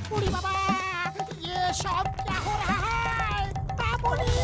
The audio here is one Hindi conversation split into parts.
बूढ़ी बाबा, ये शॉप क्या हो रहा है? बाबूजी!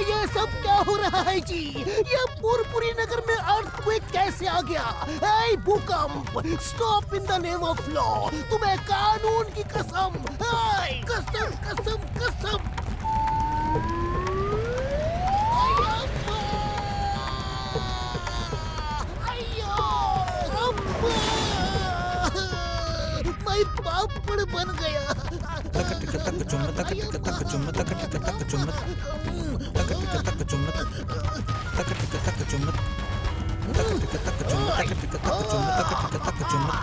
ये सब क्या हो रहा है जी? ये पुरपुरी नगर में अर्थक्वेक कैसे आ गया? हे भूकंप, stop in the name of law. तुम्हें कानून की कसम, कसम कसम कसम। मैं पापड़ बन गया। तक टिक तक चुम्मा तक टिक तक चुम्मा तक टिक तक चुम्मा तक टिक तक चुम्मा तक टिक तक चुम्मा तक टिक तक चुम्मा तक टिक तक चुम्मा तक टिक तक चुम्मा।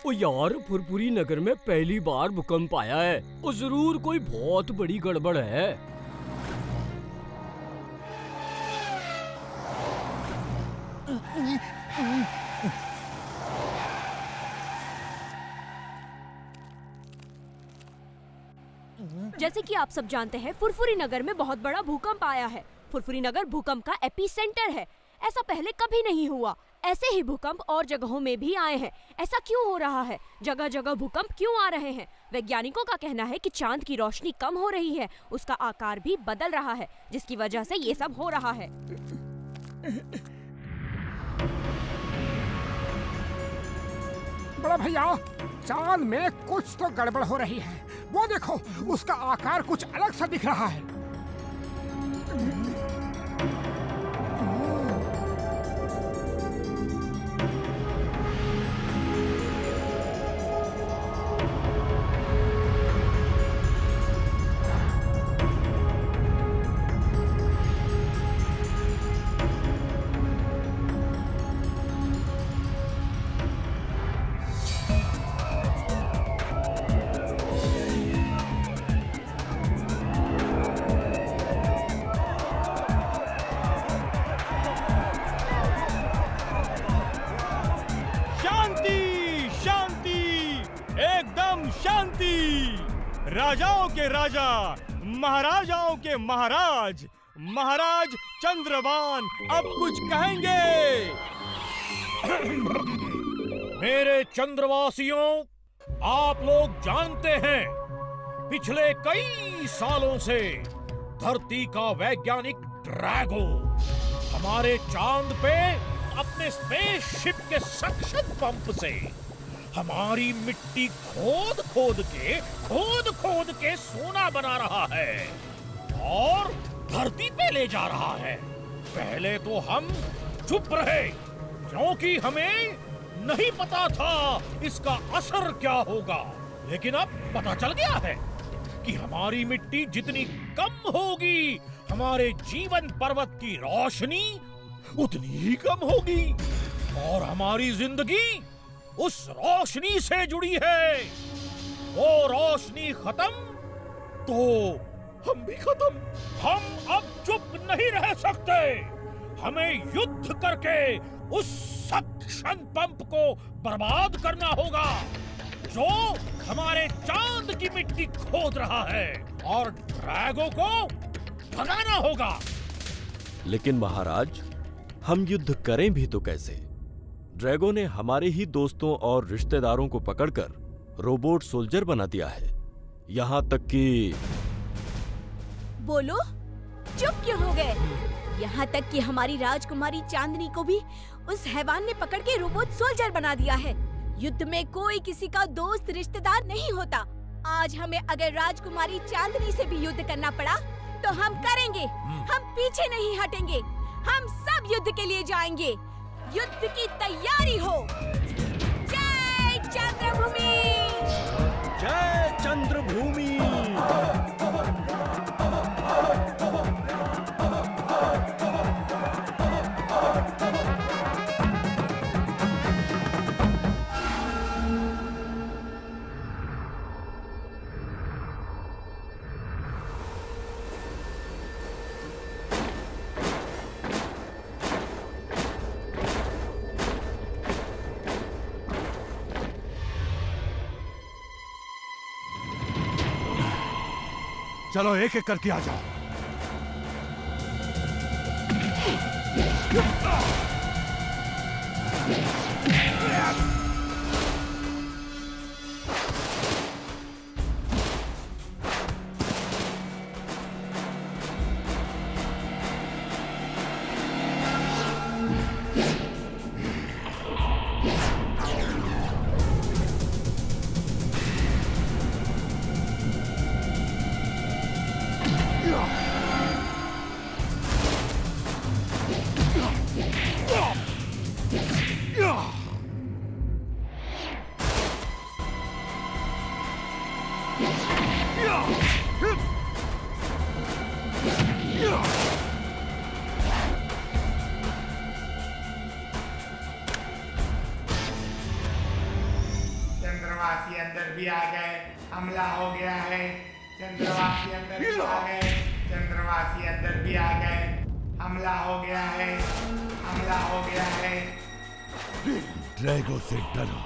ओ यार, फुरपुरी नगर में पहली बार भूकंप आया है और जरूर कोई बहुत बड़ी गड़बड़ है। जैसे कि आप सब जानते हैं, फुरफुरी नगर में बहुत बड़ा भूकंप आया है। फुरफुरी नगर भूकंप का एपिसेंटर है। ऐसा पहले कभी नहीं हुआ। ऐसे ही भूकंप और जगहों में भी आए हैं। ऐसा क्यों हो रहा है? जगह जगह भूकंप क्यों आ रहे हैं? वैज्ञानिकों का कहना है कि चांद की रोशनी कम हो रही है, उसका आकार भी बदल रहा है, जिसकी वजह से ये सब हो रहा है। बड़ा भैया, चांद में कुछ तो गड़बड़ हो रही है। वो देखो, उसका आकार कुछ अलग सा दिख रहा है। राजाओं के राजा, महाराजाओं के महाराज, महाराज चंद्रभान अब कुछ कहेंगे। मेरे चंद्रवासियों, आप लोग जानते हैं, पिछले कई सालों से धरती का वैज्ञानिक ड्रैगो हमारे चांद पे अपने स्पेसशिप के सक्शन पंप से हमारी मिट्टी खोद खोद के सोना बना रहा है और धरती पे ले जा रहा है। पहले तो हम चुप रहे क्योंकि हमें नहीं पता था इसका असर क्या होगा, लेकिन अब पता चल गया है कि हमारी मिट्टी जितनी कम होगी, हमारे जीवन पर्वत की रोशनी उतनी ही कम होगी और हमारी जिंदगी उस रोशनी से जुड़ी है। वो रोशनी खत्म तो हम भी खत्म। हम अब चुप नहीं रह सकते। हमें युद्ध करके उस सक्शन पंप को बर्बाद करना होगा जो हमारे चांद की मिट्टी खोद रहा है और ड्रैगो को भगाना होगा। लेकिन महाराज, हम युद्ध करें भी तो कैसे? ड्रैगो ने हमारे ही दोस्तों और रिश्तेदारों को पकड़कर रोबोट सोल्जर बना दिया है। यहाँ तक कि बोलो, चुप क्यों हो गए? यहाँ तक कि हमारी राजकुमारी चांदनी को भी उस हैवान ने पकड़ के रोबोट सोल्जर बना दिया है। युद्ध में कोई किसी का दोस्त रिश्तेदार नहीं होता। आज हमें अगर राजकुमारी चांदनी से भी युद्ध करना पड़ा तो हम करेंगे। हम पीछे नहीं हटेंगे। हम सब युद्ध के लिए जाएंगे। युद्ध की तैयारी हो। जय चंद्रभूमि! जय चंद्रभूमि! चलो एक एक करके आ जाओ। चंद्रवासी अंदर भी आ गए। हमला हो गया है। चंद्रवासी अंदर भी आ गए। चंद्रवासी अंदर भी आ गए। हमला हो गया है। हमला हो गया है। ड्रैगो से डरो,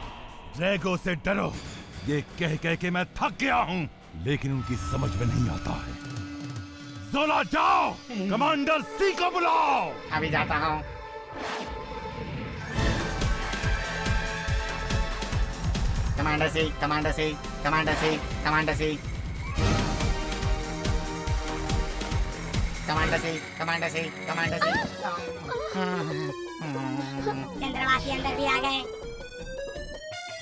ड्रैगो से डरो। ये कह कह के मैं थक गया हूँ, लेकिन उनकी समझ में नहीं आता है। जोला जाओ, कमांडर सी को बुलाओ। अभी जाता हूँ। कमांडर सी, कमांडर सी, कमांडर सी, कमांडर सी, कमांडर सी, कमांडर सी, कमांडर सी। चंद्रवासी अंदर भी आ गए।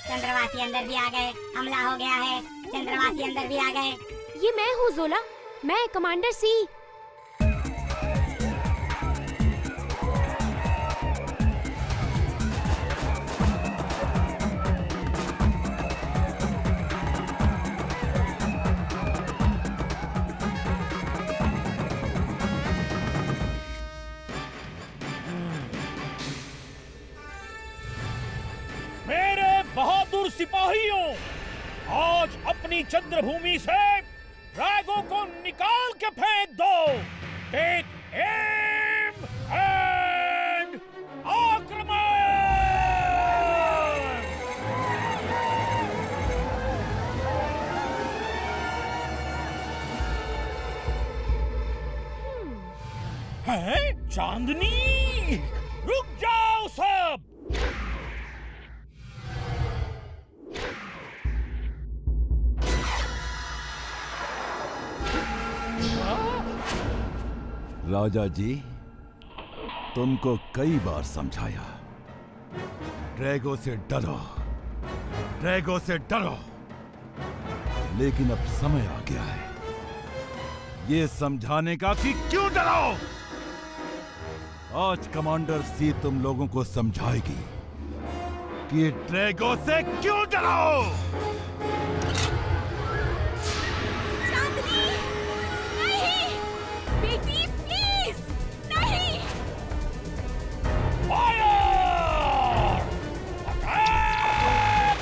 चंद्रवासी अंदर भी आ गए। हमला हो गया है। चंद्रवासी अंदर भी आ गए। ये मैं हूँ जोला। मैं कमांडर सी। मेरे बहादुर सिपाहियों, आज अपनी चंद्रभूमि से ड्रैगो को निकाल के फेंक दो। टेक एम एंड आक्रमण! हैं? चांदनी, रुक जाओ सब। राजा जी, तुमको कई बार समझाया, ड्रैगो से डरो, ड्रैगो से डरो। लेकिन अब समय आ गया है ये समझाने का कि क्यों डरो। आज कमांडर सी तुम लोगों को समझाएगी कि ड्रैगो से क्यों डरो। चांदनी, नहीं! बेटी, प्लीज! नहीं! फायर! अटैक!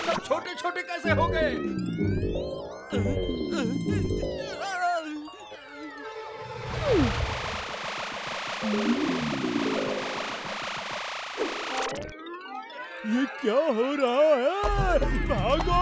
सब छोटे छोटे कैसे हो गए? Hmm. क्या हो रहा है? भागो!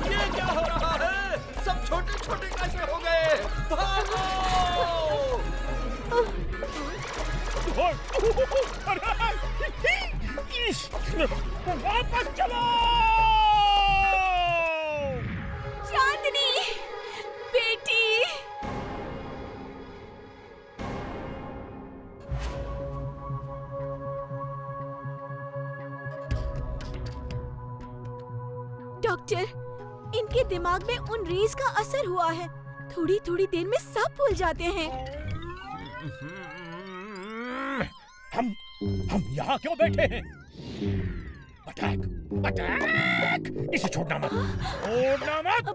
ये क्या हो रहा है? सब छोटे छोटे कैसे हो गए? भागो! वापस चलो! चांदनी बेटी। डॉक्टर, इनके दिमाग में उन रेज का असर हुआ है। थोड़ी थोड़ी देर में सब भूल जाते हैं। हम यहाँ क्यों बैठे हैं? अटैक! अटैक! इसे छोड़ना मत! छोड़ना मत!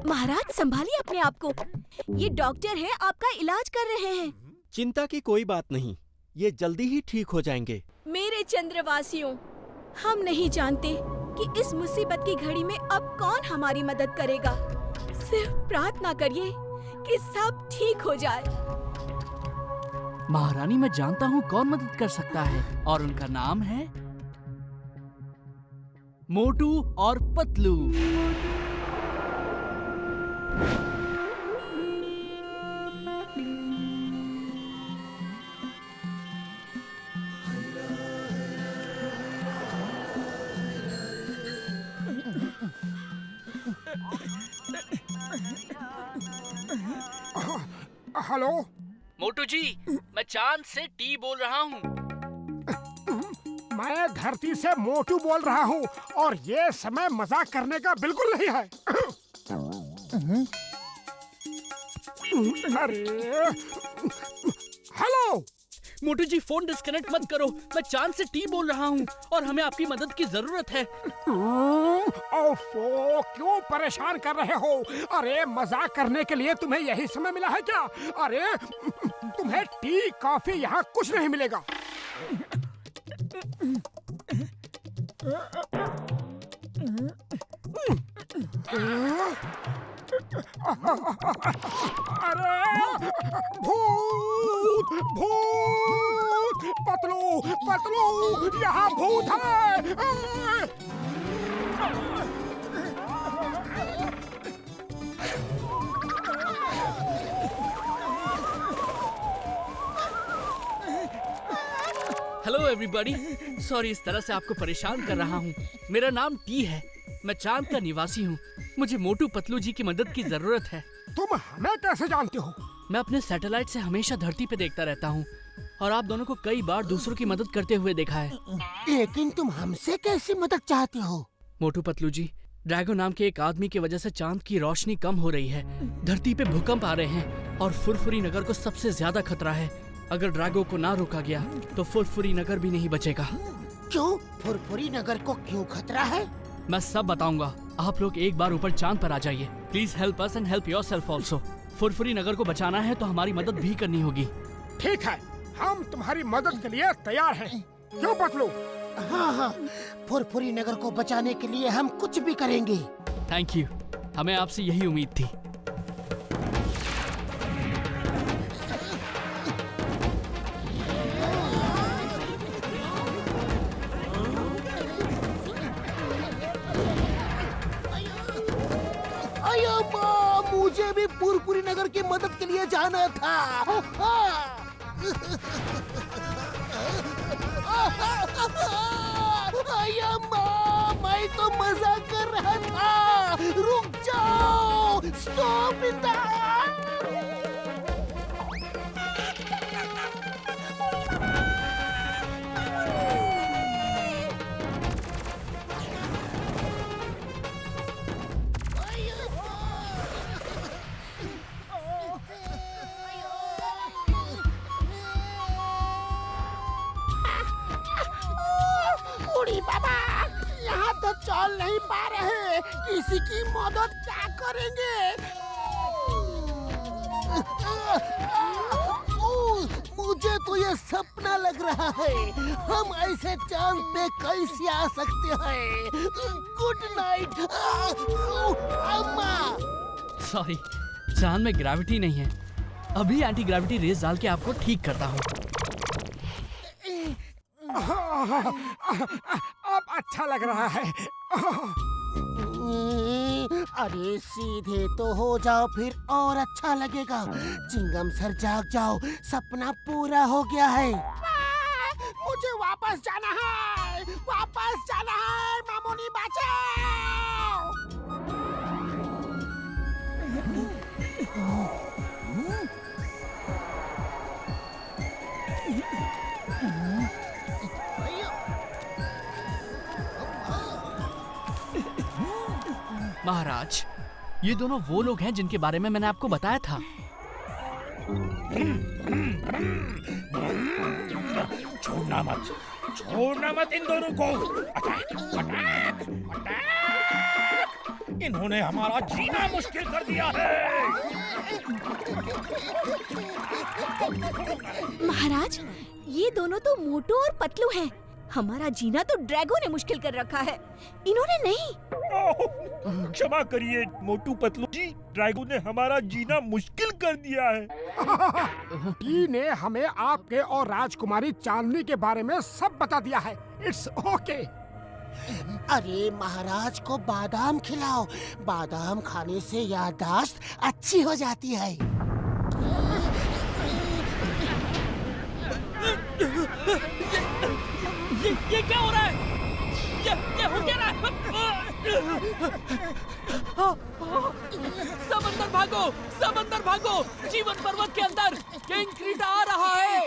महाराज, संभालिए अपने आप को। ये डॉक्टर है, आपका इलाज कर रहे हैं। चिंता की कोई बात नहीं, ये जल्दी ही ठीक हो जाएंगे। मेरे चंद्रवासियों, हम नहीं जानते कि इस मुसीबत की घड़ी में अब कौन हमारी मदद करेगा। सिर्फ प्रार्थना करिए कि सब ठीक हो जाए। महारानी, मैं जानता हूँ कौन मदद कर सकता है, और उनका नाम है मोटू और पतलू। हेलो मोटू जी, मैं चांद से टी बोल रहा हूँ। मैं धरती से मोटू बोल रहा हूँ और ये समय मजाक करने का बिल्कुल नहीं है। अरे हेलो मोटू जी, फोन डिस्कनेक्ट मत करो। मैं चांद से टी बोल रहा हूँ और हमें आपकी मदद की जरूरत है। ओफो, क्यों परेशान कर रहे हो? अरे मजाक करने के लिए तुम्हें यही समय मिला है क्या? अरे तुम्हें टी कॉफी यहाँ कुछ नहीं मिलेगा। अरे भूत भूत! पतलू पतलू, यहाँ भूत है! हेलो एवरीबॉडी, सॉरी इस तरह से आपको परेशान कर रहा हूँ। मेरा नाम टी है, मैं चांद का निवासी हूँ। मुझे मोटू पतलू जी की मदद की जरूरत है। तुम हमें कैसे जानते हो? मैं अपने सैटेलाइट से हमेशा धरती पे देखता रहता हूँ और आप दोनों को कई बार दूसरों की मदद करते हुए देखा है। लेकिन तुम हमसे कैसी मदद चाहते हो? मोटू पतलू जी, ड्रैगो नाम के एक आदमी की वजह से चांद की रोशनी कम हो रही है। धरती पे भूकंप आ रहे हैं और फुरफुरी नगर को सबसे ज्यादा खतरा है। अगर ड्रैगो को ना रोका गया तो फुरफुरी नगर भी नहीं बचेगा। क्यों? फुरफुरी नगर को क्यों खतरा है? मैं सब बताऊंगा। आप लोग एक बार ऊपर चांद पर आ जाइए। Please help us and help yourself also. Furfuri Nagar को बचाना है तो हमारी मदद भी करनी होगी। ठीक है, हम तुम्हारी मदद के लिए तैयार हैं। क्यों पतलू? हाँ, फुरफुरी नगर को बचाने के लिए हम कुछ भी करेंगे। थैंक यू, हमें आपसे यही उम्मीद थी। मुझे भी फुरफुरी नगर की मदद के लिए जाना था। मैं तो मजाक कर रहा था। रुक जाओ, स्टॉप इट। चल नहीं पा रहे, किसी की मदद क्या करेंगे? मुझे तो ये सपना लग रहा है। हम ऐसे चांद पे कैसे आ सकते हैं? गुड नाइट अम्मा। सॉरी, चांद में ग्रेविटी नहीं है। अभी एंटी ग्रेविटी रेस डाल के आपको ठीक करता हूँ। अब अच्छा लग रहा है। अरे सीधे तो हो जाओ, फिर और अच्छा लगेगा। चिंगम सर जाग जाओ, सपना पूरा हो गया है। मुझे वापस जाना है, वापस जाना है। मामूनी बचाओ। महाराज, ये दोनों वो लोग हैं जिनके बारे में मैंने आपको बताया था। छोड़ना मत, छोड़ना मत इन दोनों को। Attack, attack, attack! इन्होंने हमारा जीना मुश्किल कर दिया है। महाराज, ये दोनों तो मोटू और पतलू हैं। हमारा जीना तो ड्रैगो ने मुश्किल कर रखा है, इन्होंने नहीं। क्षमा करिए मोटू पतलू जी, ड्रैगो ने हमारा जीना मुश्किल कर दिया है। टी ने हमें आपके और राजकुमारी चांदनी के बारे में सब बता दिया है। It's okay. अरे महाराज को बादाम खिलाओ, बादाम खाने से याददाश्त अच्छी हो जाती है। ये क्या हो रहा है? ये हो क्या रहा है? सब अंदर भागो, सब अंदर भागो! जीवन पर्वत के अंदर किंग क्रीटा आ रहा है।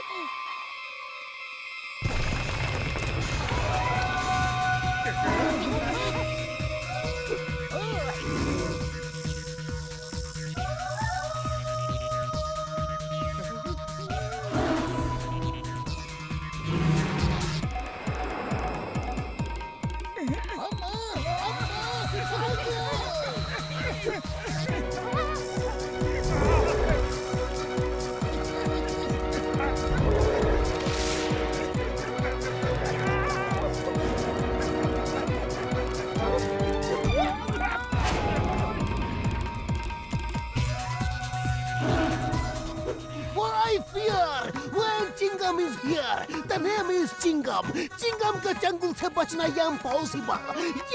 Why fear when Chingam is here? The name is Chingam. Chingam के चंगुल से बचना impossible.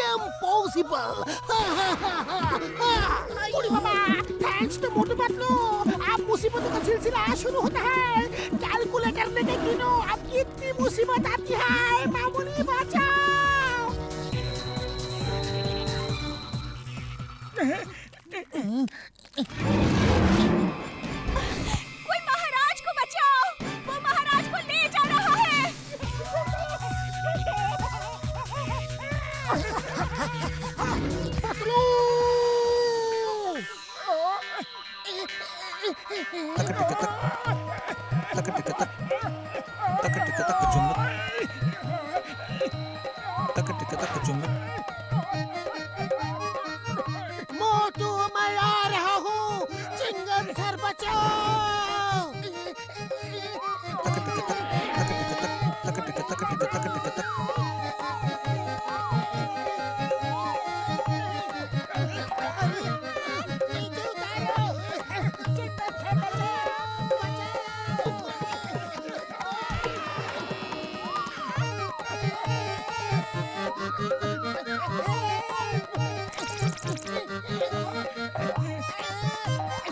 Impossible. Burhi Baba, thanks to Motu Patlu, अब मुसीबतों का सिलसिला शुरू होता है। कैलकुलेटर लेके गिनो, अब कितनी मुसीबत आती है। मामूली बचाओ। कोई महाराज को बचाओ, वो महाराज को ले जा रहा है। पतलू! तक टिक तक, तक टिक तक, तक टिक तक चुम्बक, तक टिक तक चुम्बक। मोटू, मैं आ रहा हूँ। चिंगम सर बचाओ। तक टिक तक, तक टिक तक, तक टिक तक, टिक तक, टिक तक। नीचे उतारो। चिंगम सर बचाओ,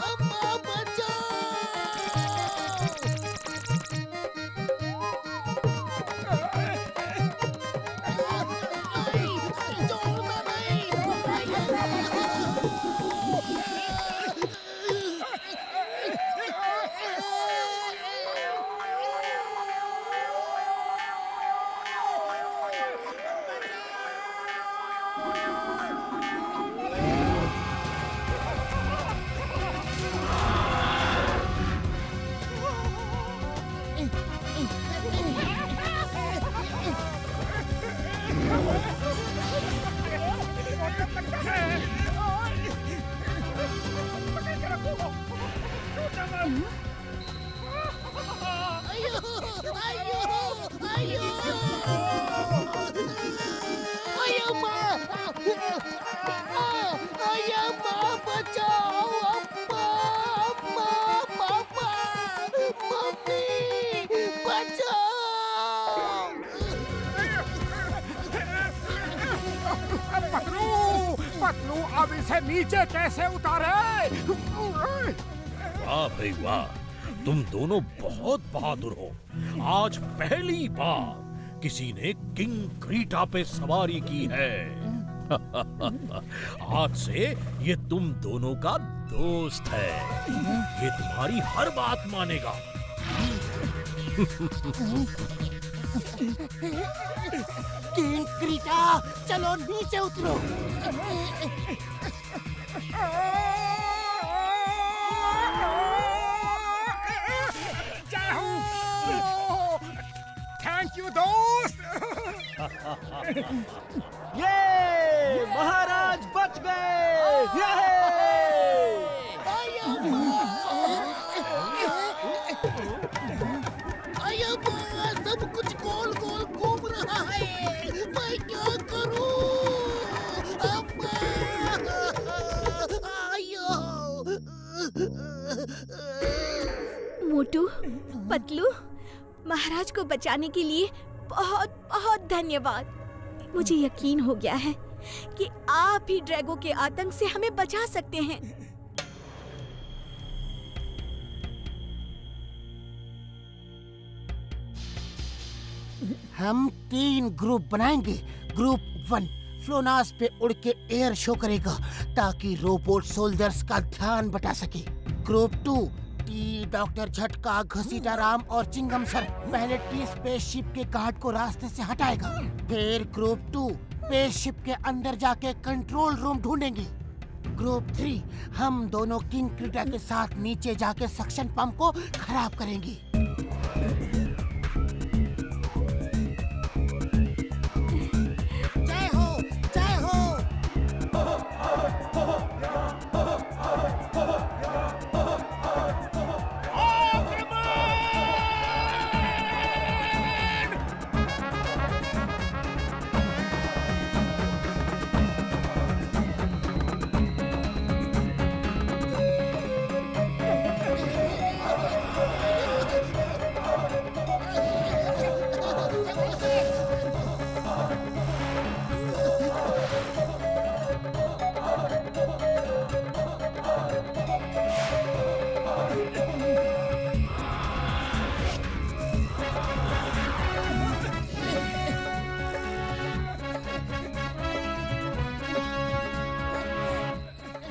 अम्मा बचाओ। छोड़ना नहीं। पतलू अब इसे नीचे कैसे उतारे? वाह भाई वाह, तुम दोनों बहुत बहादुर हो। आज पहली बार किसी ने किंग क्रीटा पे सवारी की है। आज से ये तुम दोनों का दोस्त है। ये तुम्हारी हर बात मानेगा। किंग क्रीटा, चलो नीचे उतरो। थैंक यू दोस्त। ये महाराज बच गए। सब कुछ गोल गोल घूम रहा है, मैं क्या करूं? मोटू, पतलू, महाराज को बचाने के लिए बहुत बहुत धन्यवाद। मुझे यकीन हो गया है कि आप ही ड्रैगो के आतंक से हमें बचा सकते हैं। हम 3 ग्रुप बनाएंगे। ग्रुप 1 फ्लोनास पे उड़ के एयर शो करेगा ताकि रोबोट सोल्जर्स का ध्यान बटा सके। ग्रुप 2 टी, डॉक्टर झटका, घसीटा राम और चिंगम सर पहले टी स्पेसशिप के गार्ड को रास्ते से हटाएगा। फिर ग्रुप 2 स्पेसशिप के अंदर जाके कंट्रोल रूम ढूंढेंगे। ग्रुप 3 हम दोनों किंग क्रीटा के साथ नीचे जाके सक्शन पंप को खराब करेंगे। जय हो, जय हो।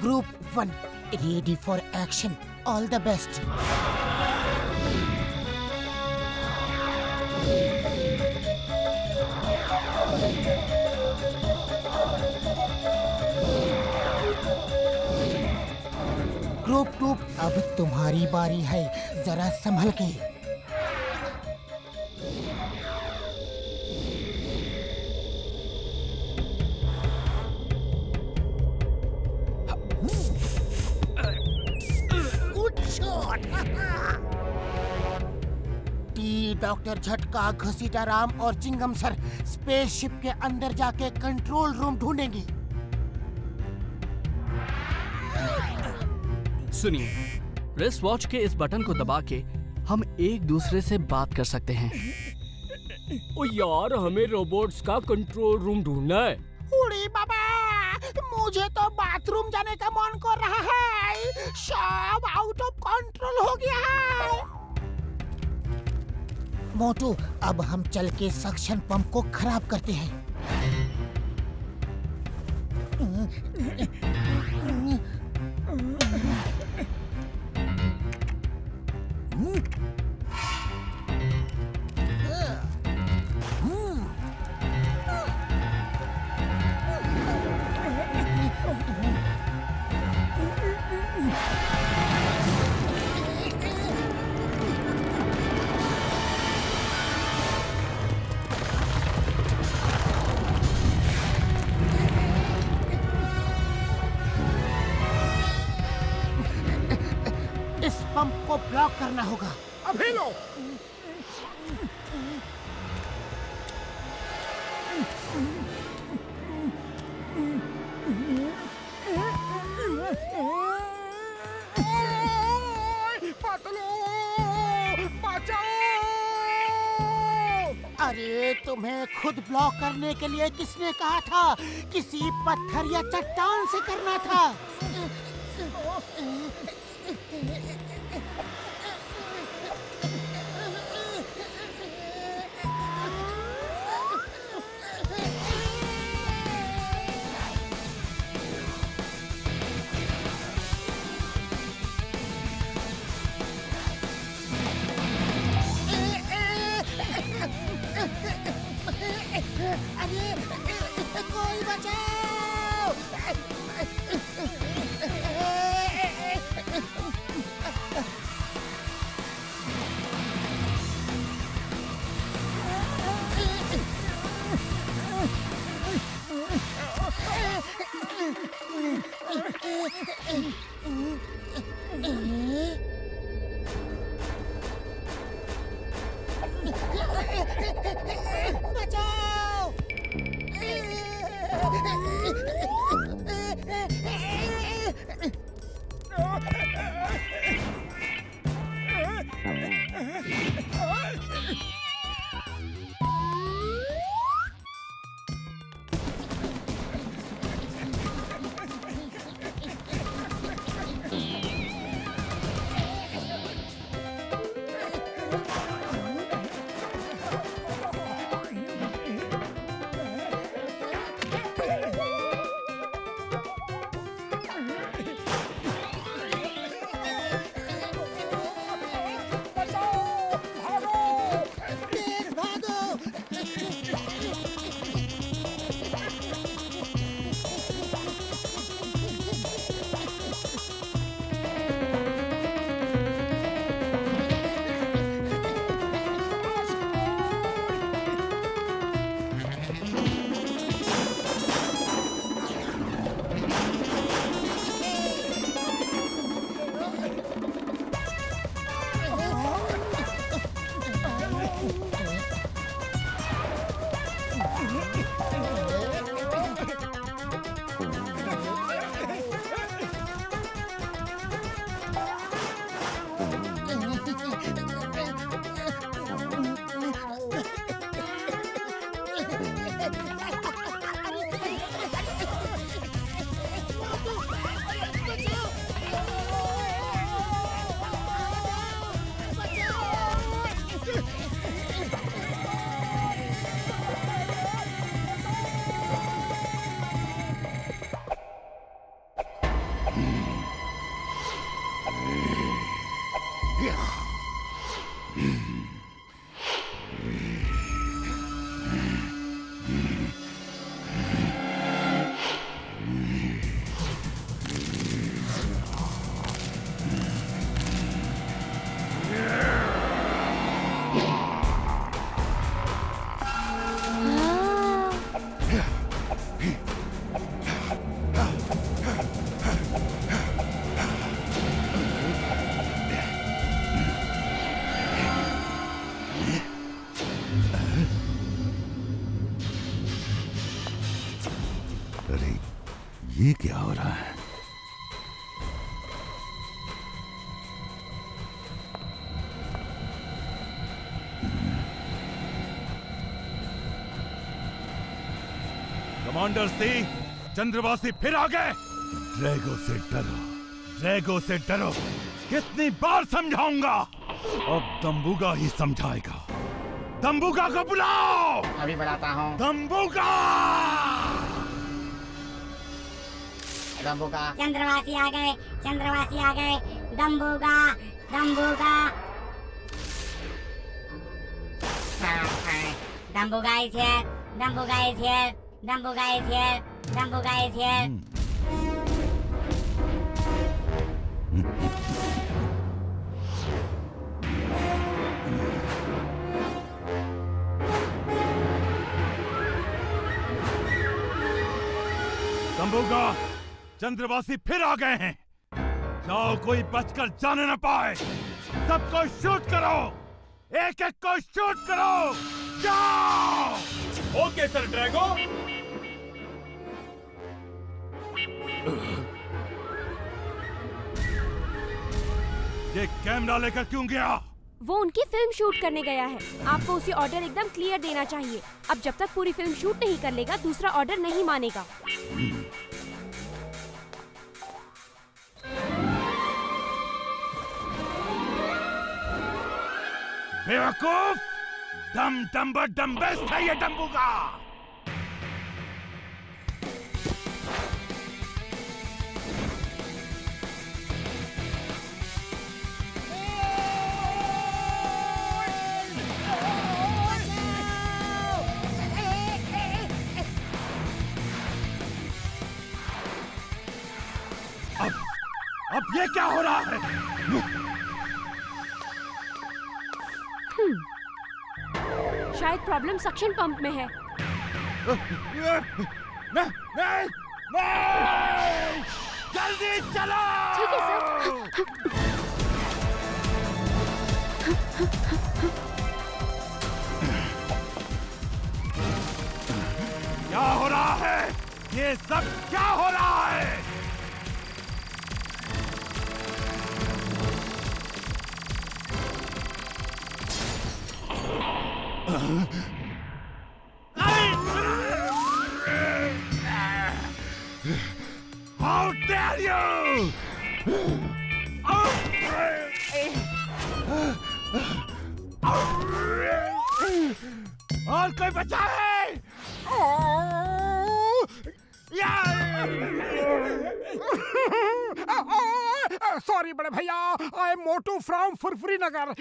Group 1 ready for action. All the best. Group 2 अब तुम्हारी बारी है, जरा संभल के। टी, डॉक्टर झटका, घसीटा राम और चिंगम सर स्पेसशिप के अंदर जाके कंट्रोल रूम ढूंढेंगे। सुनिए, रिस्ट वॉच के इस बटन को दबा के हम एक दूसरे से बात कर सकते हैं। ओ यार, हमें रोबोट्स का कंट्रोल रूम ढूंढना है। उड़ी बाबा, मुझे तो बाथरूम जाने का मन कर रहा है। सब आउट ऑफ कंट्रोल हो गया है। मोटू, अब हम चल के सक्शन पंप को खराब करते हैं। इस पंप को ब्लॉक करना होगा। अभी लो। अरे तुम्हें खुद ब्लॉक करने के लिए किसने कहा था? किसी पत्थर या चट्टान से करना था। अरे कोई बचाओ! बचाओ! तेज भागो! अरे ये क्या हो रहा है? कमांडर सी, चंद्रवासी फिर आ गए। ड्रैगो से डरो, ड्रैगो से डरो। कितनी बार समझाऊंगा? अब दम्बुगा ही समझाएगा। दम्बुगा को बुलाओ। अभी बुलाता हूँ। दम्बुगा! दम्बुगा। चंद्रवासी आ गए, चंद्रवासी आ गए। दम्बुगा, दम्बुगा। Dambuga is here. Dambuga is here. Dambuga is here. Dambuga is here. दम्बुगा, चंद्रवासी फिर आ गए हैं। जाओ, कोई बचकर जाने न पाए। सबको शूट करो, एक एक को शूट करो। जाओ। Okay sir Drago. ये कैमरा लेकर क्यों गया? वो उनकी फिल्म शूट करने गया है। आपको उसे ऑर्डर एकदम क्लियर देना चाहिए। अब जब तक पूरी फिल्म शूट नहीं कर लेगा दूसरा ऑर्डर नहीं मानेगा। बेवकूफ, डम डम्बर डम्बेस्ट है ये डम्बू का। अब ये क्या हो रहा है? शायद प्रॉब्लम सक्शन पंप में है। नहीं, जल्दी चलो। ठीक है सर। क्या हो रहा है? ये सब क्या हो रहा है? How dare you! और कोई बचा है? सॉरी बड़े भैया, I am Motu from Furfuri Nagar.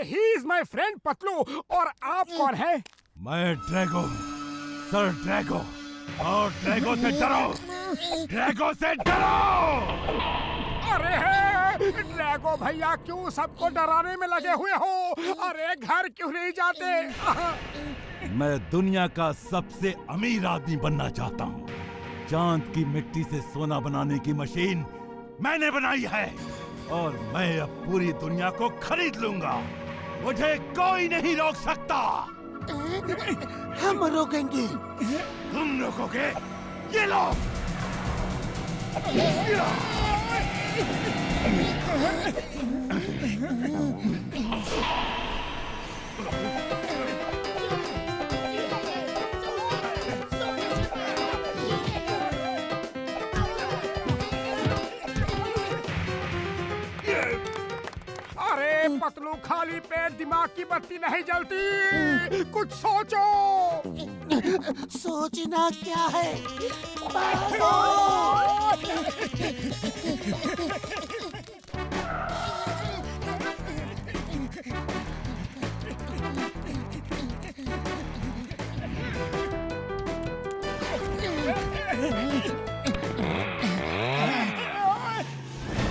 He is my friend Patlu. और आप कौन है? मैं ड्रैगो, सर ड्रैगो। और ड्रैगो से डरो, ड्रैगो से डरो। अरे ड्रैगो भैया, क्यों सबको डराने में लगे हुए हो? अरे घर क्यों नहीं जाते? मैं दुनिया का सबसे अमीर आदमी बनना चाहता हूँ। चांद की मिट्टी से सोना बनाने की मशीन मैंने बनाई है और मैं अब पूरी दुनिया को खरीद लूंगा। मुझे कोई नहीं रोक सकता। हम रोकेंगे। तुम रोकोगे? ये लो। अरे पतलू, खाली पेट दिमाग की बत्ती नहीं जलती। कुछ सोचो। सोचना क्या है?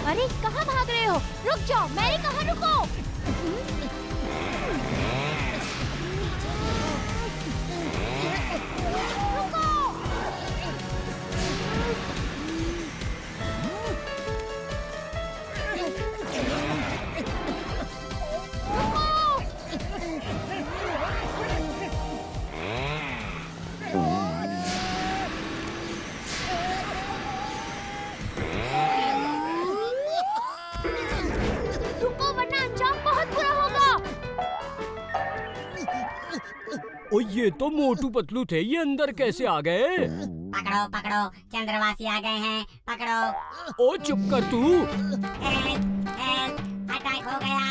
अरे कहाँ भाग रहे हो? रुक जाओ, मैंने कहा रुको। ओ ये तो मोटू पतलू थे, ये अंदर कैसे आ गए? पकड़ो पकड़ो, चंद्रवासी आ गए हैं, पकड़ो। ओ चुप कर तू। हेल्प हेल्प, अटैक हो गया,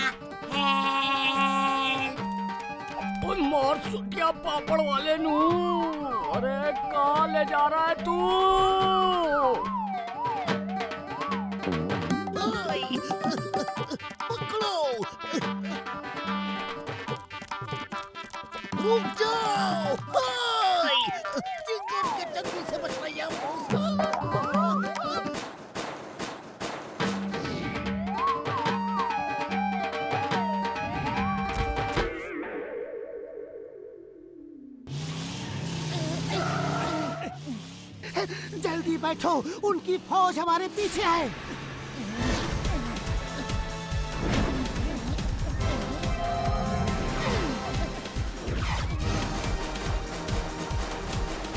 हेल्प। ओ मार सुटिया पापड़ वाले नू। अरे कहाँ ले जा रहा है तू? रुक जाओ। बाय। चिंगम के चंगुल से बच रही है। जल्दी बैठो, उनकी फौज हमारे पीछे है।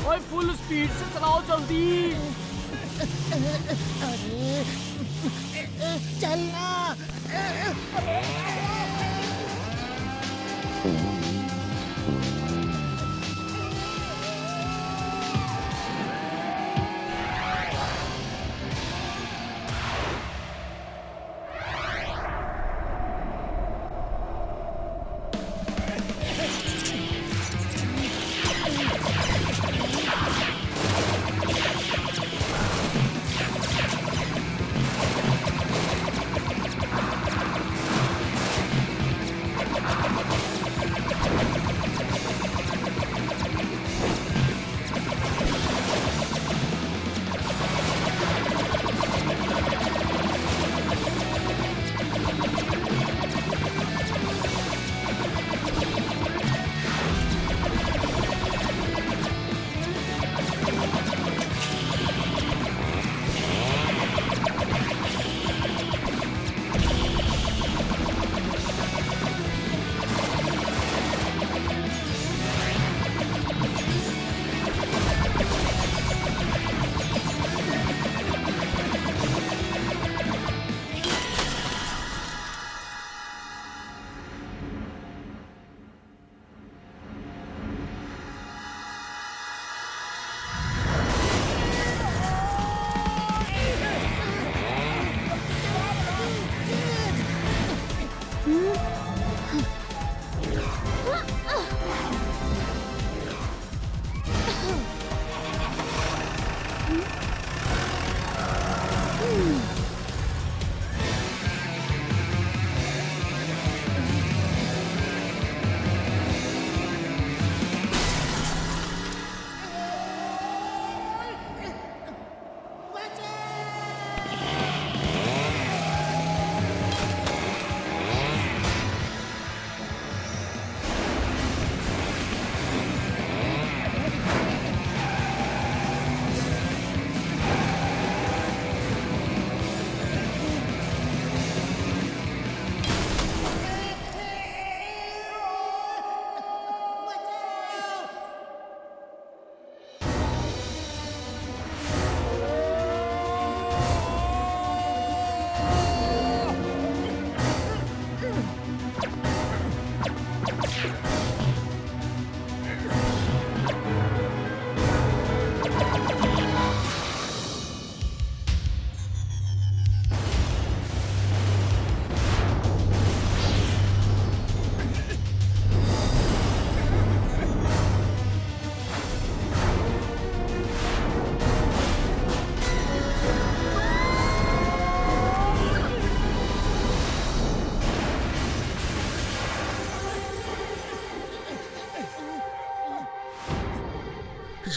ओए फुल स्पीड से चलाओ जल्दी। अरे चलना।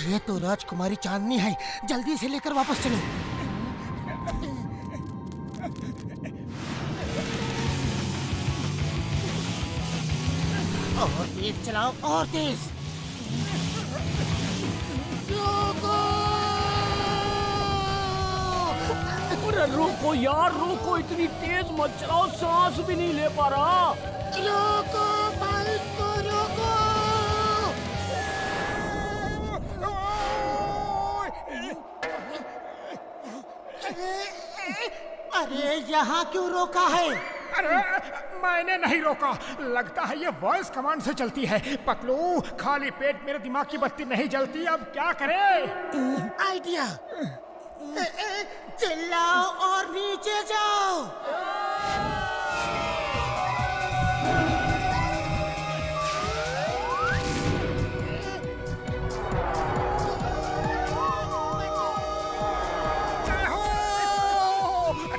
ये तो राजकुमारी चांदनी है, जल्दी से लेकर वापस चलो। और तेज चलाओ, और तेज। अरे रुको यार, रुको, इतनी तेज मत चलाओ, सांस भी नहीं ले पा रहा। रोको बाइक को, रोको। अरे यहाँ क्यों रोका है? अरे मैंने नहीं रोका, लगता है ये वॉइस कमांड से चलती है। पतलू, खाली पेट मेरे दिमाग की बत्ती नहीं जलती, अब क्या करें? आइडिया, चिल्लाओ और नीचे जाओ।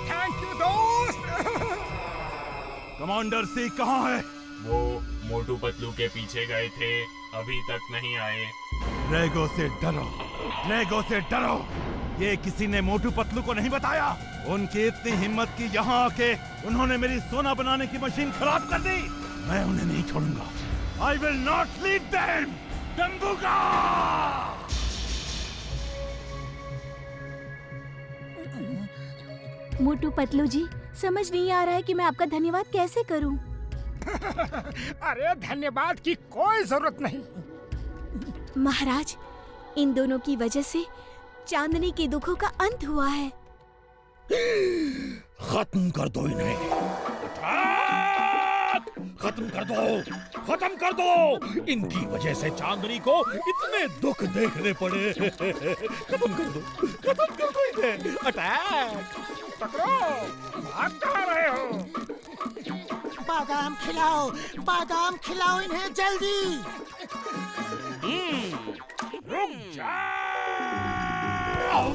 थैंक यू दोस्त। कमांडर सी कहाँ है? वो मोटू पतलू के पीछे गए थे, अभी तक नहीं आए। ड्रैगो से डरो, ड्रैगो से डरो। ये किसी ने मोटू पतलू को नहीं बताया। उनकी इतनी हिम्मत की यहाँ आके उन्होंने मेरी सोना बनाने की मशीन खराब कर दी। मैं उन्हें नहीं छोड़ूंगा। I will not leave them, डम्बुका! Motu Patlu जी, समझ नहीं आ रहा है कि मैं आपका धन्यवाद कैसे करूं। अरे धन्यवाद की कोई जरूरत नहीं। महाराज, इन दोनों की वजह से चांदनी के दुखों का अंत हुआ है। खत्म कर दो इन्हें। अटैक! खत्म कर दो, खत्म कर दो। इनकी वजह से चांदनी को इतने दुख देखने पड़े। खत्म कर दो इन्हें। अटैक! पकड़ो, भाग कहाँ रहे हो? बादाम खिलाओ इन्हें जल्दी। रुक जाओ।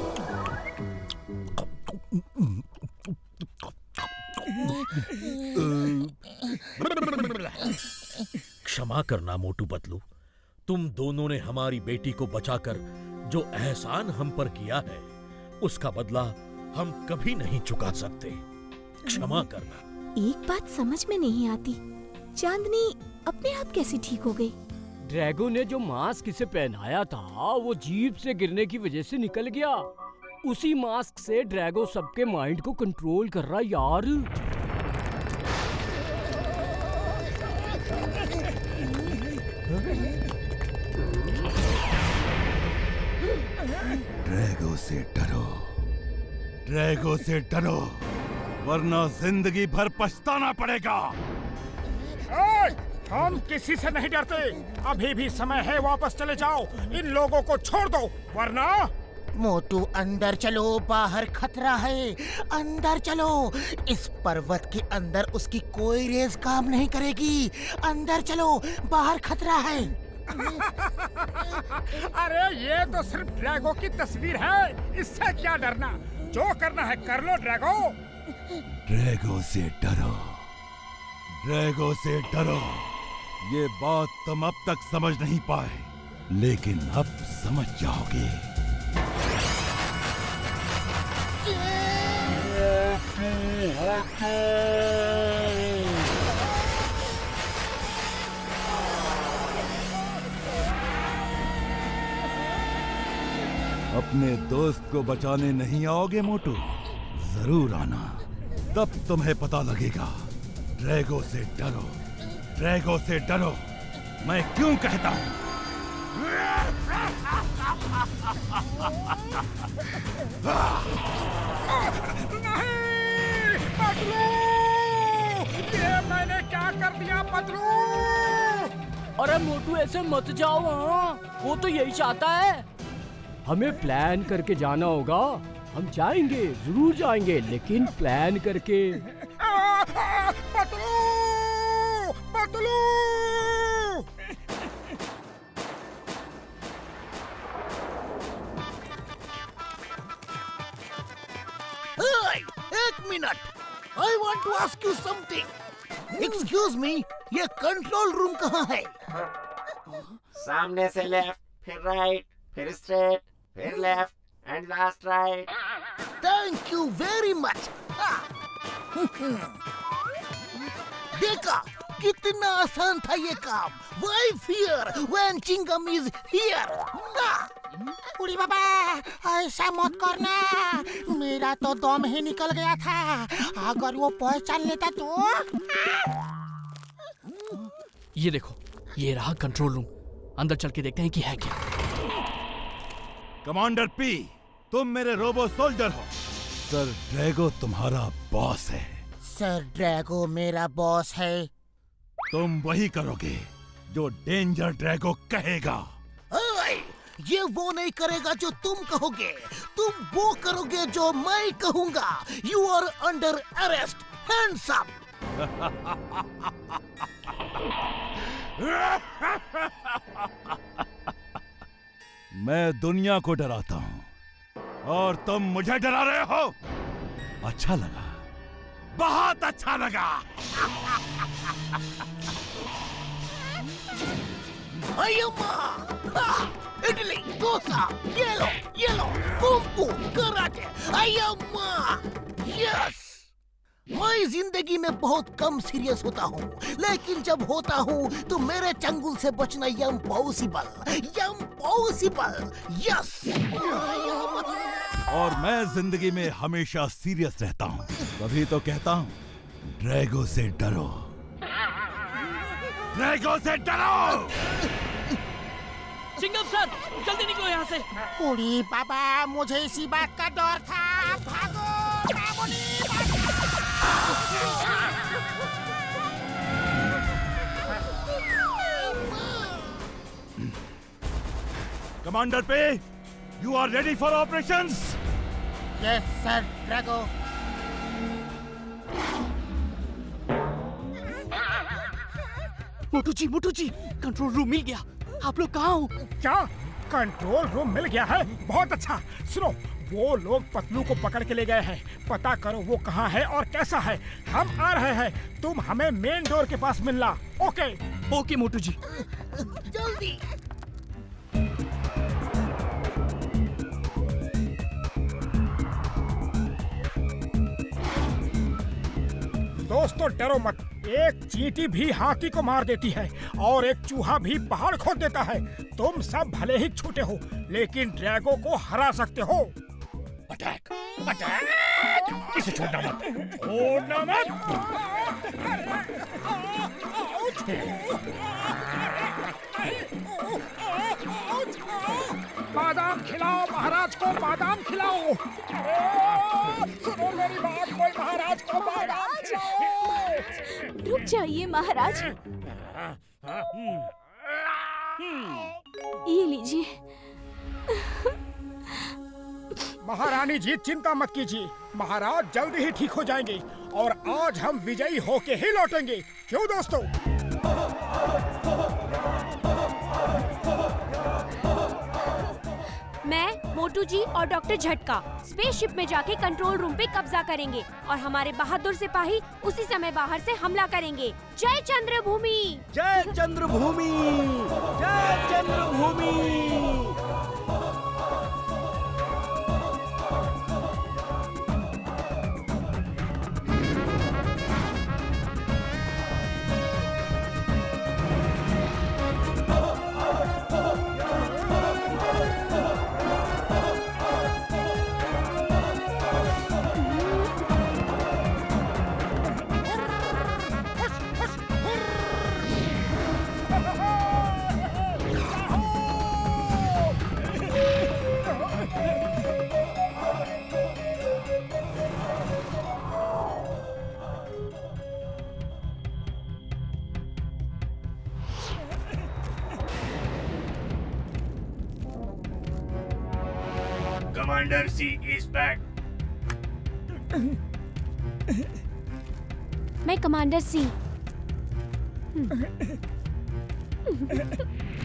क्षमा करना मोटू पतलू, तुम दोनों ने हमारी बेटी को बचाकर जो एहसान हम पर किया है उसका बदला हम कभी नहीं चुका सकते। क्षमा करना। एक बात समझ में नहीं आती, चांदनी अपने आप कैसे ठीक हो गई? ड्रैगो ने जो मास्क इसे पहनाया था वो जीप से गिरने की वजह से निकल गया। उसी मास्क से ड्रैगो सबके माइंड को कंट्रोल कर रहा यार। ड्रैगो से डरो, वरना जिंदगी भर पछताना पड़ेगा। हम किसी से नहीं डरते। अभी भी समय है, वापस चले जाओ। इन लोगों को छोड़ दो, वरना। मोटू अंदर चलो, बाहर खतरा है। अंदर चलो, इस पर्वत के अंदर उसकी कोई रेस काम नहीं करेगी। अंदर चलो, बाहर खतरा है। अरे ये तो सिर्फ ड्रैगो की तस्वीर है, इससे क्या डरना। जो करना है कर लो ड्रैगो। ड्रैगो से डरो, ड्रैगो से डरो। ये बात तुम अब तक समझ नहीं पाए, लेकिन अब समझ जाओगे। अपने दोस्त को बचाने नहीं आओगे मोटू? जरूर आना, तब तुम्हें पता लगेगा। ड्रैगो से डरो, ड्रैगो से डरो। मैं क्यों कहता हूँ? नहीं, पतलू! ये मैंने क्या कर दिया पतलू? अरे मोटू ऐसे मत जाओ। हाँ, वो तो यही चाहता है। हमें प्लान करके जाना होगा। हम जाएंगे, जरूर जाएंगे, लेकिन प्लान करके। पतलू! पतलू! एक minute, I want to ask you something. Excuse me, ये कंट्रोल रूम कहाँ है? सामने से लेफ्ट, फिर राइट, फिर स्ट्रेट, फिर left and last right. Thank you very much. देखा कितना आसान था ये काम। Why fear when Chingam is here? उड़ी बाबा, ऐसा मत करना। मेरा तो दम ही निकल गया था। अगर वो पहचान लेता तो। ये देखो, ये रहा कंट्रोल रूम। अंदर चल के देखते हैं कि है क्या। कमांडर पी, तुम मेरे रोबो सोल्जर हो। सर ड्रैगो तुम्हारा बॉस है। सर ड्रैगो मेरा बॉस है। तुम वही करोगे जो डेंजर ड्रैगो कहेगा। ये वो नहीं करेगा जो तुम कहोगे, तुम वो करोगे जो मैं कहूंगा। You are under arrest, hands up. मैं दुनिया को डराता हूँ और तुम मुझे डरा रहे हो। अच्छा लगा, बहुत अच्छा लगा। इडली, डोसा, ये लो, कुंफू, कराटे, अय्यम्मा। यस, मैं जिंदगी में बहुत कम सीरियस होता हूँ, लेकिन जब होता हूँ तो मेरे चंगुल से बचना इम्पॉसिबल। यस। और मैं जिंदगी में हमेशा सीरियस रहता हूँ, तभी तो कहता हूँ ड्रैगो से डरो, ड्रैगो से डरो। चिंगम सर, जल्दी निकलो यहाँ से। उड़ी बाबा, मुझे इसी बात का डर था। भागो। कमांडर पे, you are ready for operations? Yes sir Drago. Motu ji, control room मिल गया। आप लोग कहाँ हो? क्या कंट्रोल रूम मिल गया है? बहुत अच्छा। सुनो, वो लोग पतलू को पकड़ के ले गए हैं। पता करो वो कहाँ है और कैसा है। हम आ रहे हैं, तुम हमें मेन डोर के पास मिलना। ओके? ओके मोटू जी। जल्दी। दोस्तों डरो मत, एक चींटी भी हाथी को मार देती है और एक चूहा भी पहाड़ खोद देता है। तुम सब भले ही छोटे हो, लेकिन ड्रैगो को हरा सकते हो। अटैक! अटैक! इसे छोड़ना मत, छोड़ना मत। बादाम खिलाओ महाराज को, बादाम खिलाओ। सुनो मेरी बात, कोई महाराज को बादाम खिलाओ। रुक जाइए महाराज, ये लीजिए। महारानी जी चिंता मत कीजिए, महाराज जल्दी ही ठीक हो जाएंगे और आज हम विजयी होके ही लौटेंगे। क्यों दोस्तों? मैं, मोटू जी और डॉक्टर झटका स्पेसशिप में जाके कंट्रोल रूम पे कब्जा करेंगे और हमारे बहादुर सिपाही उसी समय बाहर से हमला करेंगे। जय चंद्रभूमि! जय चंद्रभूमि! जय चंद्रभूमि! Commander C is back. मैं कमांडर सी।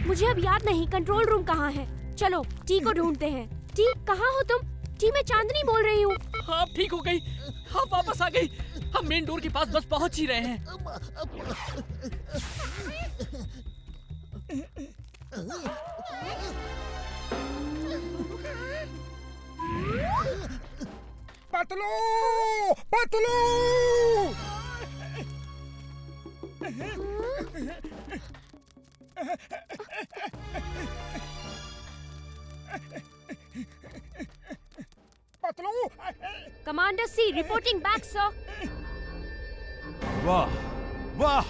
मुझे अब याद नहीं कंट्रोल रूम कहाँ है। चलो टी को ढूंढते हैं। टी कहाँ हो तुम? टी मैं चांदनी बोल रही हूँ। आप ठीक हो गई? आप वापस आ गई? हम मेन डोर के पास बस पहुँच ही रहे हैं। पतलू! पतलू! पतलू! कमांडर सी रिपोर्टिंग बैक सर। वाह वाह,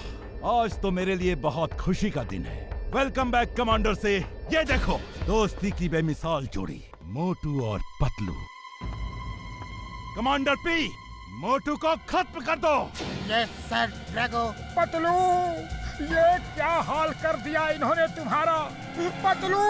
आज तो मेरे लिए बहुत खुशी का दिन है। वेलकम बैक कमांडर से। ये देखो, दोस्ती की बेमिसाल जोड़ी, मोटू और पतलू। कमांडर पी, मोटू को खत्म कर दो। Yes sir Drago. पतलू, ये क्या हाल कर दिया इन्होंने तुम्हारा? पतलू!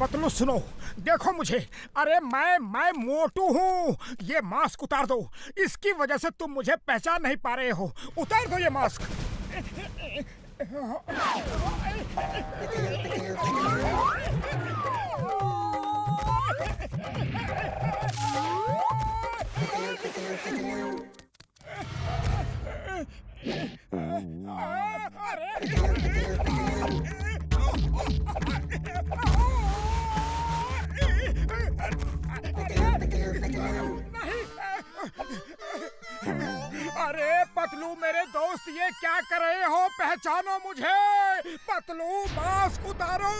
पतलू सुनो, देखो मुझे। अरे मैं मोटू हूँ। ये मास्क उतार दो, इसकी वजह से तुम मुझे पहचान नहीं पा रहे हो। उतार दो ये मास्क। अरे पतलू मेरे दोस्त, ये क्या कर रहे हो? पहचानो मुझे। पतलू मास्क उतारो।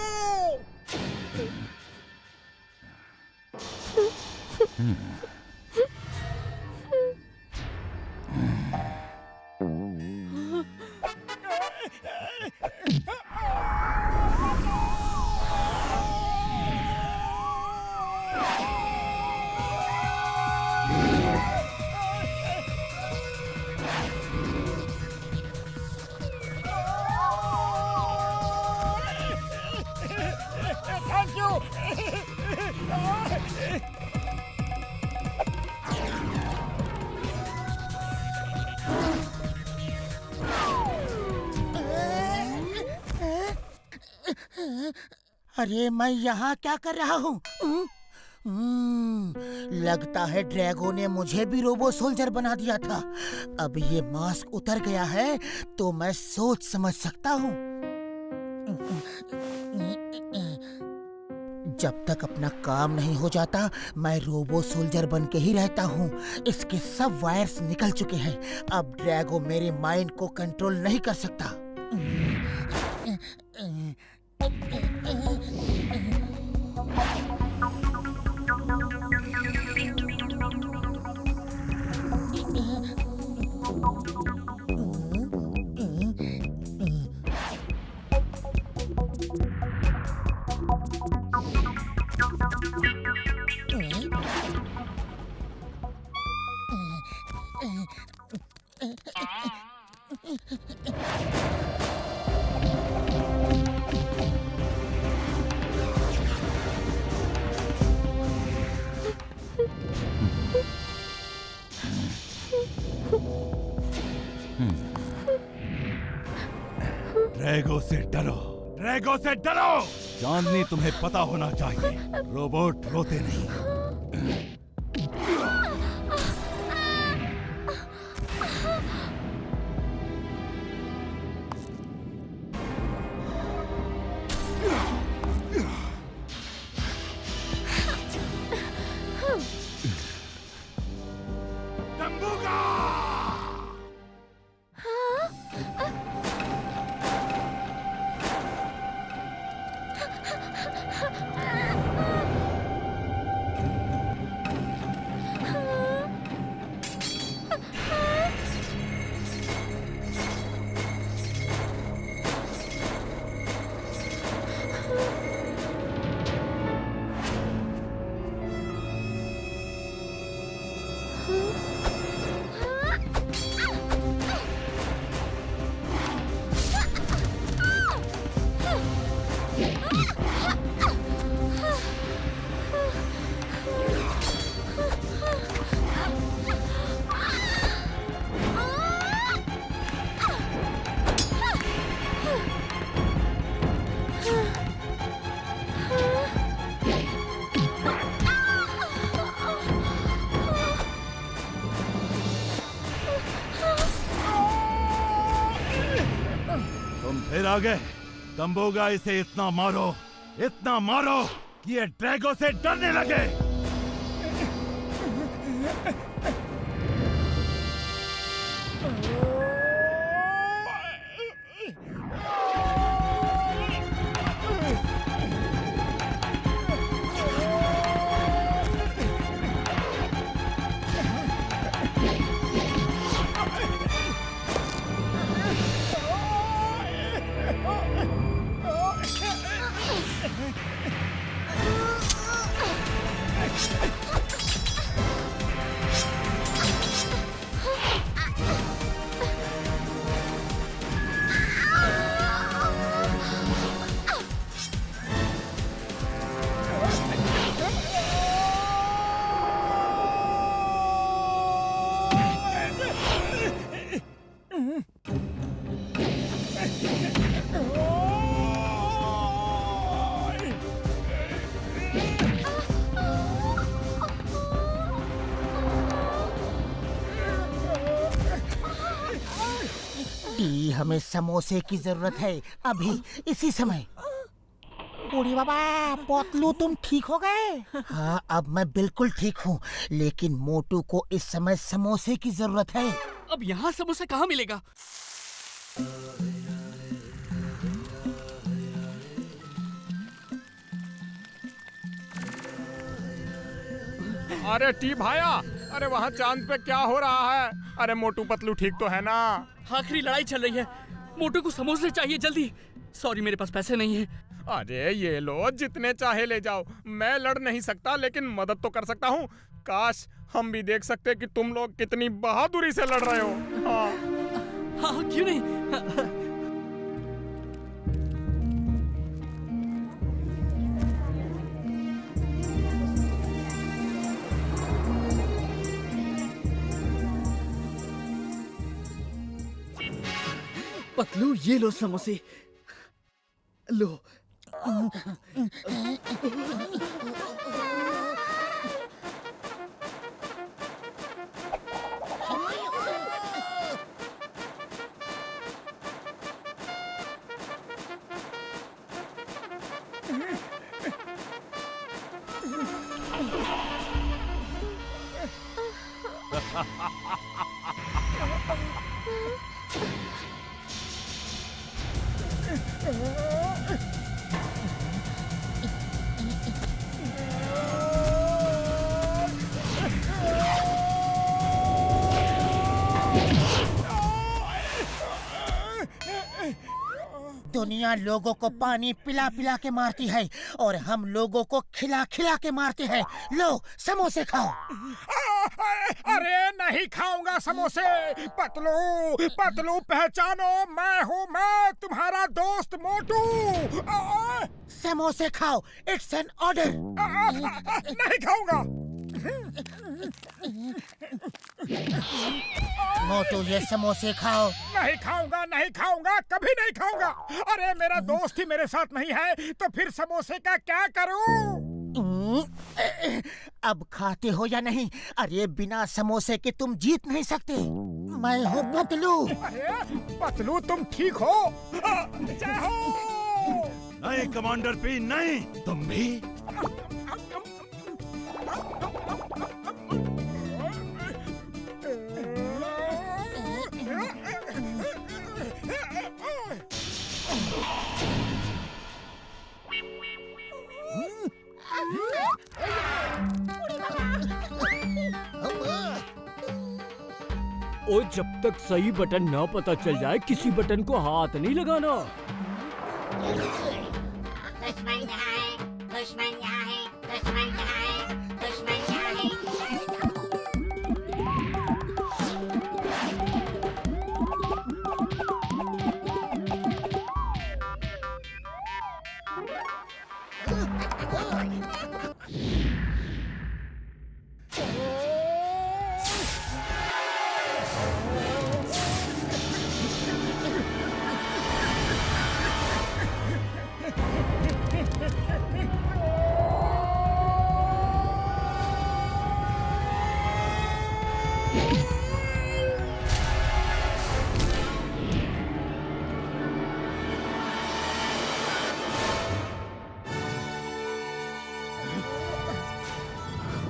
अरे मैं यहाँ क्या कर रहा हूँ? लगता है ड्रैगो ने मुझे भी रोबो सोल्जर बना दिया था। अब ये मास्क उतर गया है तो मैं सोच समझ सकता हूँ। जब तक अपना काम नहीं हो जाता मैं रोबो सोल्जर बन के ही रहता हूँ। इसके सब वायर्स निकल चुके हैं। अब ड्रैगो मेरे माइंड को कंट्रोल नहीं कर सकता। ड्रैगो से डरो, ड्रैगो से डरो। चांदनी तुम्हें पता होना चाहिए, रोबोट रोते नहीं। फिर आ गए। तंबोगा इसे इतना मारो कि ये ड्रैगो से डरने लगे। हमें समोसे की जरूरत है अभी इसी समय। बूढ़ी बाबा, पोतलू तुम ठीक हो गए? हाँ, अब मैं बिल्कुल ठीक हूँ, लेकिन मोटू को इस समय समोसे की जरूरत है। अब यहाँ समोसा कहाँ मिलेगा? अरे टी भाया, अरे वहाँ चांद पे क्या हो रहा है? अरे मोटू पतलू ठीक तो है ना? आखिरी लड़ाई चल रही है, मोटू को समोसे चाहिए जल्दी। सॉरी, मेरे पास पैसे नहीं है। अरे ये लो, जितने चाहे ले जाओ। मैं लड़ नहीं सकता लेकिन मदद तो कर सकता हूँ। काश हम भी देख सकते कि तुम लोग कितनी बहादुरी से लड़ रहे हो। हाँ हाँ, क्यों नहीं। पतलू, ये लो समोसे। लो, दुनिया लोगों को पानी पिला पिला के मारती है और हम लोगों को खिला खिला के मारते हैं। लो समोसे खाओ। अरे नहीं खाऊंगा समोसे। पतलू पतलू पहचानो, मैं तुम्हारा दोस्त मोटू। समोसे खाओ, इट्स एन ऑर्डर। नहीं खाऊंगा। मोटू ये समोसे खाओ। नहीं खाऊंगा, नहीं खाऊंगा, कभी नहीं खाऊंगा। अरे मेरा दोस्त ही मेरे साथ नहीं है तो फिर समोसे का क्या करूं? अब खाते हो या नहीं? अरे बिना समोसे के तुम जीत नहीं सकते। मैं हूँ पतलू। अरे पतलू तुम ठीक हो? जय हो। नहीं कमांडर पी, नहीं। तुम भी ओ जब तक सही बटन ना पता चल जाए किसी बटन को हाथ नहीं लगाना। दुश्मन यहाँ है, दुश्मन यहाँ है, दुश्मन यहाँ है, दुश्मन यहाँ है।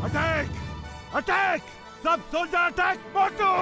अटैक! अटैक! सब सोल्जर अटैक! मोटू!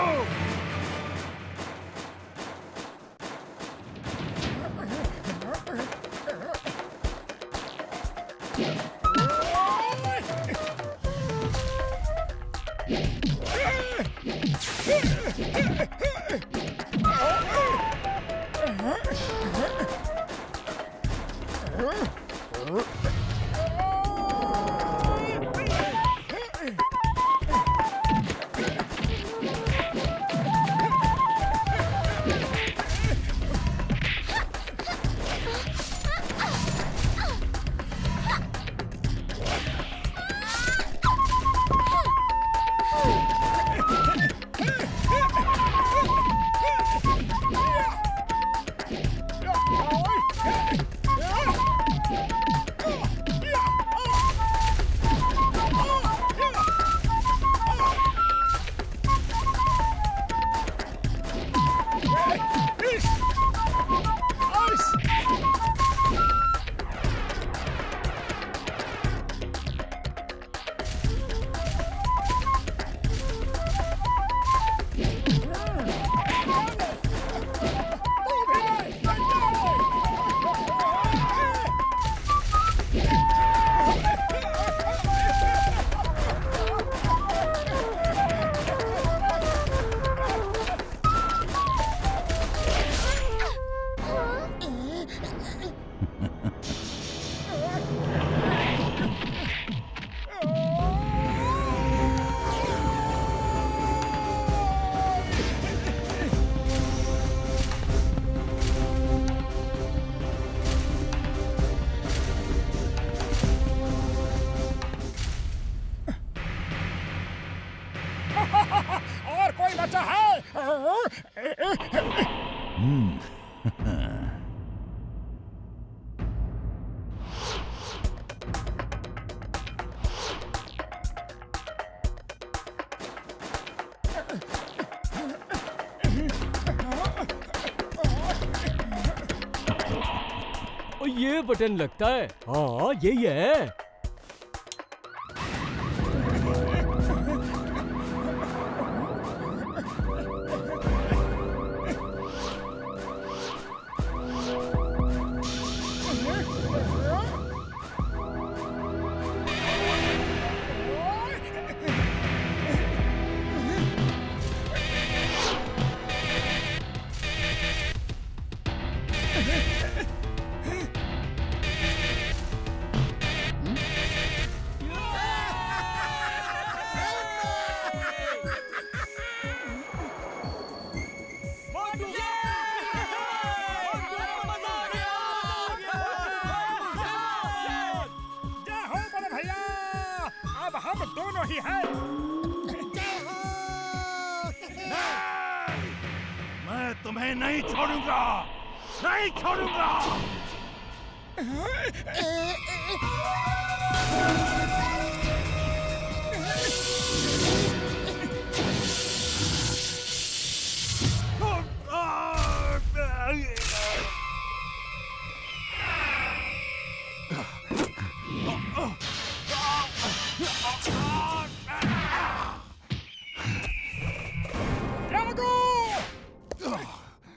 और कोई बचा है? ये बटन लगता है। हाँ यही है। मैं तुम्हें नहीं छोड़ूंगा, नहीं छोड़ूंगा।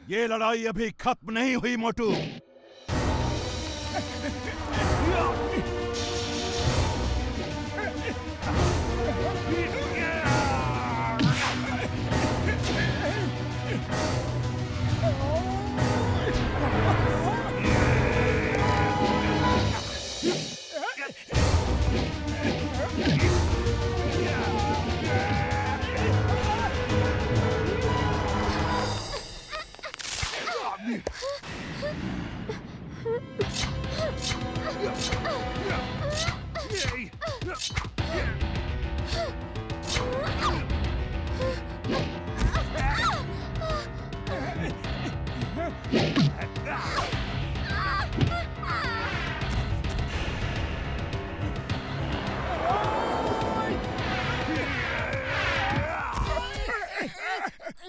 ये लड़ाई अभी खत्म नहीं हुई मोटू।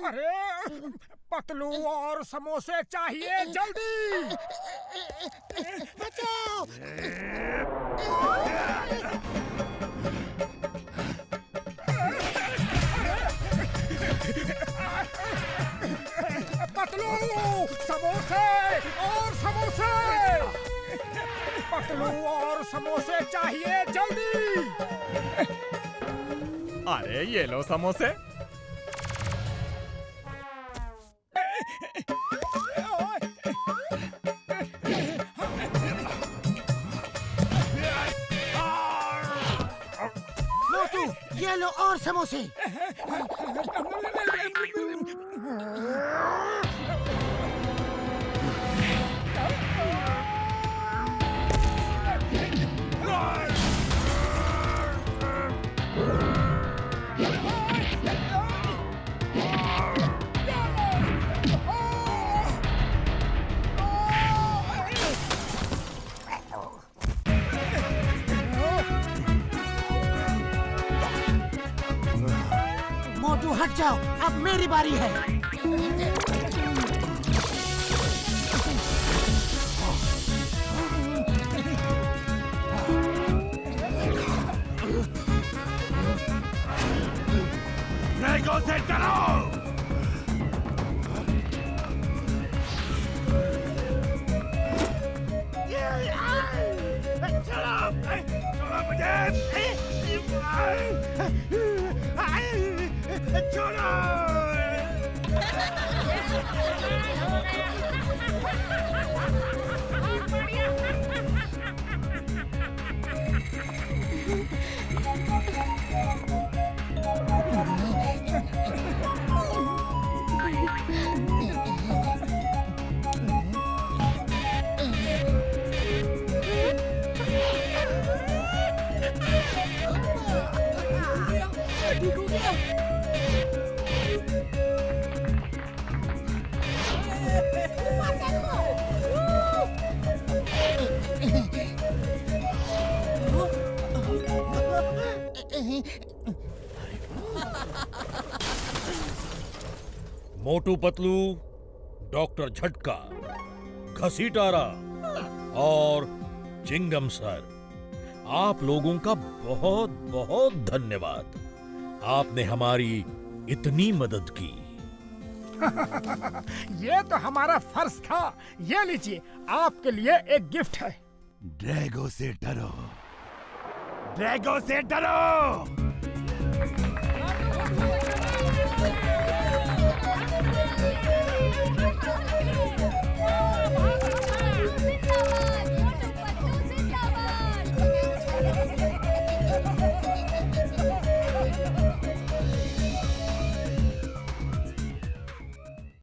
अरे पतलू और समोसे चाहिए जल्दी। बचाओ। पतलू समोसे और समोसे, पतलू और समोसे चाहिए जल्दी। अरे ये लो समोसे। मोटू ये लो और समोसे। मोटू हट जाओ, अब मेरी बारी है। ड्रैगो से डरो। छोड़ो मुझे। मोटू पतलू, डॉक्टर झटका, घसीटारा, और चिंगम सर, आप लोगों का बहुत बहुत धन्यवाद। आपने हमारी इतनी मदद की। ये तो हमारा फर्ज था। ये लीजिए, आपके लिए एक गिफ्ट है। ड्रैगो से डरो, ड्रैगो से डरो।